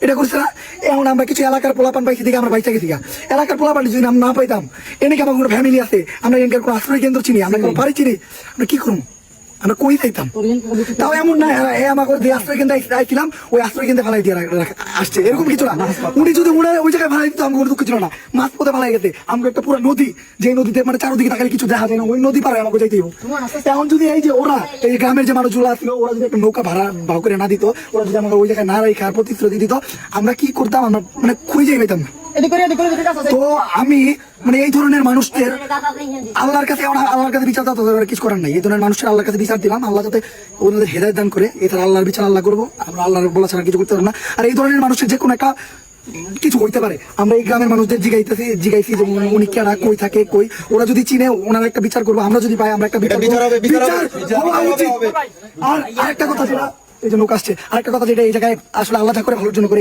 এটা করছে না। এখন আমরা কিছু এলাকার পোলাপান পাইছি থেকে আমরা বাইচা গেছি। এলাকার পোলাপান যদি নাম না পাইতাম, এনেকে আমার কোনো ফ্যামিলি আছে, আমরা এনকার কোনো আশ্রয় কেন্দ্র চিনি, আমরা কোনো বাড়ি চিনি, আমরা কি করবো? আমরা কই চাইতাম? তাও এমন না আমাকে যে আশ্রয় কেন্দ্রে আইছিলাম ওই আশ্রয় কেন্দ্রে ফেলাই দিয়ে আসছে, এরকম কিছু না। উনি যদি ওই জায়গায় ফেলাই দিত আমার কোনো দুঃখ ছিল না। মাছ পথে ফেলাই গেছে, আমরা একটা পুরো নদী, যে নদীতে মানে চারদিকে তাকালে কিছু দেখা যায় না, ওই নদী পারে আমাকে যাইতে। এখন যদি এই যে ওরা এই গ্রামের যে মানুষগুলো ছিল, ওরা যদি একটা নৌকা ভাড়া করে না দিত, ওরা যদি আমাকে ওই জায়গায় না রেখে প্রতিশ্রুতি দিত, আমরা কি করতাম? আমরা মানে খুঁজেই পেতাম না। তো আমি মানে এই ধরনের মানুষদের আল্লাহর কাছে বিচার দেওয়া কিছু করার নাই। এই ধরনের মানুষের আল্লাহর কাছে বিচার দিলাম, আল্লাহ যাতে ওনাদের হেদায়েত দান করে। এছাড়া আল্লাহর বিচার আল্লাহ করবো, আমরা আল্লাহর বলা ছাড়া কিছু করতে পারবো না। আর এই ধরনের মানুষের যে কোনো একটা কিছু হইতে পারে, আমরা এই গ্রামের মানুষদের জিগাইছি যে উনি কেনা কই থাকে, কই ওরা যদি চিনে ওনার একটা বিচার করবো, আমরা যদি পাই আমরা একটা বিচার হওয়া উচিত। আর আরেকটা কথা যেটা এই যে লোক আসছে, আরেকটা কথা যেটা এই জায়গায় আসলে আল্লাহ করে ভালোর জন্য করে